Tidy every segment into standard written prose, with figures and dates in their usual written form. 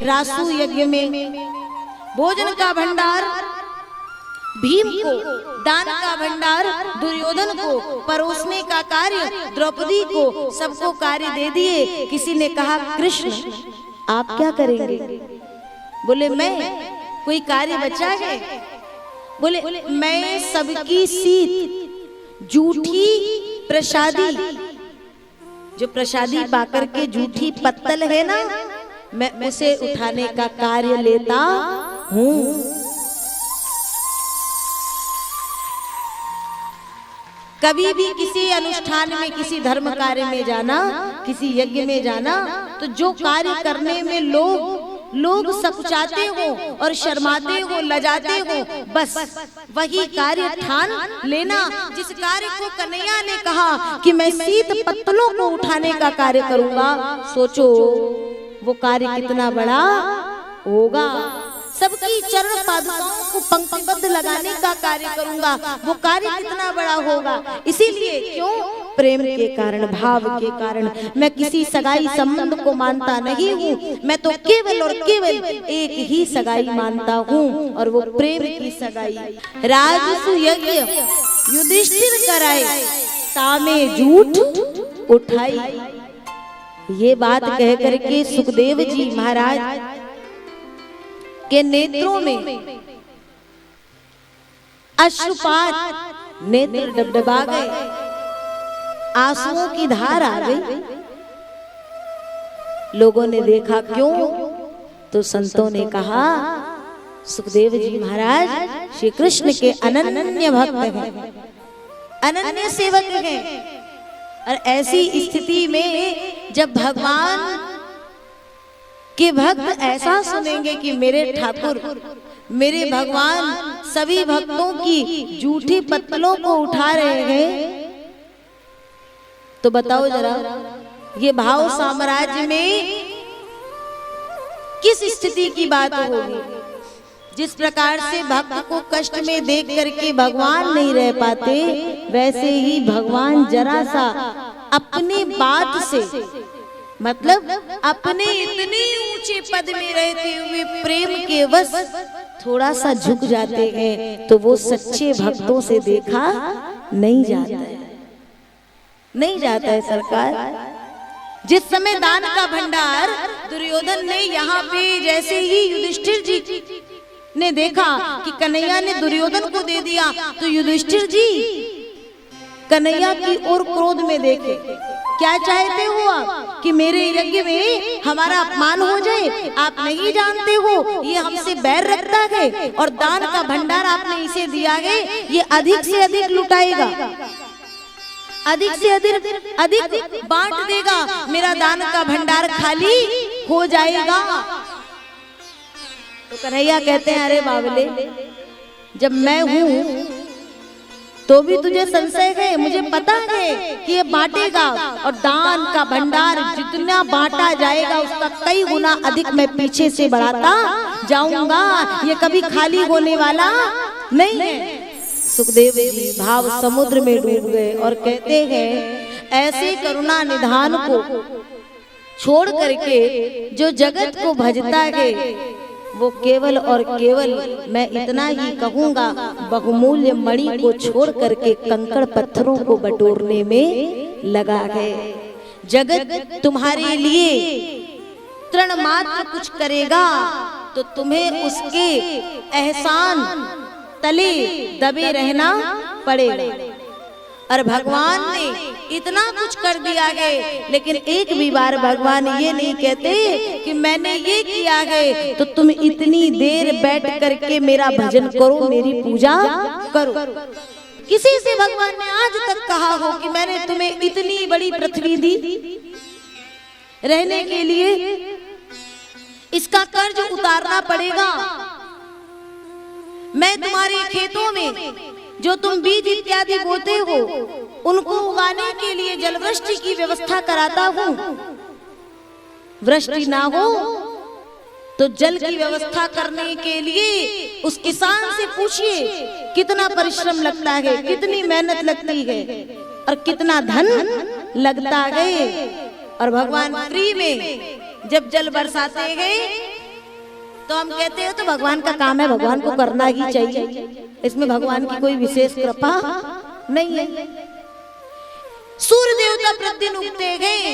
रासु यज्ञ में भोजन का भंडार भीम को, दान का भंडार दुर्योधन को, परोसने का कार्य द्रौपदी को, सबको कार्य दे दिए। किसी ने कहा कृष्ण आप क्या करेंगे? बोले मैं, कोई कार्य बचा है? बोले मैं सबकी शीत जूठी प्रसादी, जो प्रसादी पाकर के जूठी पत्तल है ना, मैं उसे उठाने का कार्य लेता हूँ। कभी भी किसी अनुष्ठान में, किसी धर्म कार्य में जाना, किसी यज्ञ में जाना, तो जो कार्य करने में लोग सकुचाते हो और शर्माते हो, लजाते हो, बस वही कार्य ठान लेना। जिस कार्य को कन्हैया ने कहा कि मैं शीत पत्तलों को उठाने का कार्य करूंगा, सोचो वो कार्य कितना बड़ा होगा। सबकी चरण पादुकाओं को पंक्तिबद्ध लगाने का कार्य करूंगा, वो कार्य कितना बड़ा होगा। इसीलिए क्यों? प्रेम के कारण, भाव के कारण। मैं किसी सगाई संबंध को मानता नहीं हूँ, मैं तो केवल और केवल एक ही सगाई मानता हूँ, और वो प्रेम की सगाई। राजसु यज्ञ युधिष्ठिर कराए, तामे झूठ उठाई। ये बात कह करके सुखदेव जी महाराज के नेत्रों में अश्रुपात, नेत्र डबडबा गए, आंसुओं की धार आ गई। लोगों ने देखा क्यों, तो संतों ने कहा सुखदेव जी महाराज श्री कृष्ण के अनन्य भक्त हैं, अनन्य सेवक हैं। और ऐसी स्थिति में जब भगवान कि भक्त ऐसा सुनेंगे कि मेरे ठाकुर, मेरे भगवान सभी भक्तों की जूठी पत्तलों को उठा रहे हैं, तो बताओ जरा ये भाव साम्राज्य में किस स्थिति की बात होगी। जिस प्रकार से भक्त को कष्ट में देख करके भगवान नहीं रह पाते, वैसे ही भगवान जरा सा अपनी बात से, मतलब अपने इतने ऊंचे पद में रहते हुए प्रेम के वश थोड़ा सा झुक जाते हैं, तो वो सच्चे भक्तों से देखा नहीं जाता है, नहीं जाता है सरकार। जिस समय दान का भंडार दुर्योधन ने यहाँ पे, जैसे ही युधिष्ठिर जी ने देखा कि कन्हैया ने दुर्योधन को दे दिया, तो युधिष्ठिर जी कन्हैया की ओर क्रोध में देखे। क्या चाहते हो आप? कि मेरे यज्ञ में हमारा अपमान हो जाए? आप नहीं जानते हो ये हमसे बैर रखता है, और दान का भंडार आपने इसे दिया है, ये अधिक से अधिक लुटाएगा, अधिक से अधिक बांट देगा, मेरा दान का भंडार खाली हो जाएगा। तो कन्हैया कहते हैं अरे बावले, जब मैं हूँ तो भी तुझे संशय है, मुझे पता है कि ये बांटेगा, और दान का भंडार जितना बांटा जाएगा उसका कई गुना अधिक मैं पीछे से बढ़ाता जाऊंगा, ये कभी खाली होने वाला नहीं है। सुखदेव जी भाव समुद्र में डूब गए और कहते हैं ऐसे करुणा निधान को छोड़ करके जो जगत को भजता है, वो केवल और केवल, मैं इतना ही कहूंगा, बहुमूल्य मणि को छोड़ करके कंकड़ पत्थरों को बटोरने में लगा है। जगत तुम्हारे लिए तृण मात्र कुछ करेगा तो तुम्हें उसके एहसान तले दबे रहना पड़ेगा। और भगवान ने इतना कुछ कर दिया है, लेकिन एक भी बार भगवान ये नहीं कहते कि मैंने ये किया है तो तुम इतनी देर बैठ करके मेरा भजन करो, मेरी पूजा करो। किसी से भगवान ने आज तक कहा हो कि मैंने तुम्हें इतनी बड़ी पृथ्वी दी रहने के लिए, इसका कर्ज उतारना पड़ेगा। मैं तुम्हारे खेतों में जो तुम बीज इत्यादि बोते हो उनको उगाने के लिए जलवृष्टि की व्यवस्था कराता हूँ। वृष्टि ना हो तो जल की व्यवस्था करने के लिए उस किसान से पूछिए कितना परिश्रम लगता है, कितनी मेहनत लगती है और कितना धन लगता है। और भगवान फ्री में जब जल बरसाते हैं तो हम कहते हैं तो भगवान का काम है, भगवान को करना ही चाहिए, इसमें भगवान की कोई विशेष कृपा नहीं है। सूर्य देवता प्रतिदिन उगते गए,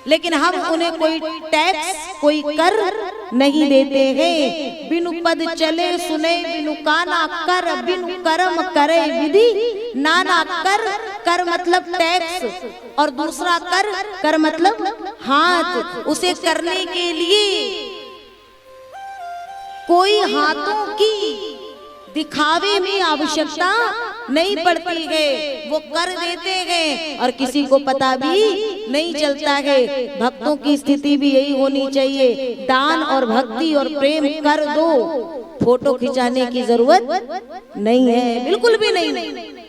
लेकिन हम उन्हें कोई टैक्स, कोई कर नहीं देते हैं। बिनु पद चले सुने, बिनु काना कर, बिनु कर्म करे विधि नाना कर। कर मतलब टैक्स और दूसरा कर मतलब हाथ। उसे करने के लिए कोई हाथों की दिखावे में आवश्यकता नहीं पड़ती है, वो कर देते हैं और किसी को पता भी नहीं चलता है। भक्तों की स्थिति भी यही होनी चाहिए, दान और भक्ति और प्रेम कर दो, फोटो खिंचाने की जरूरत नहीं है, बिल्कुल भी नहीं।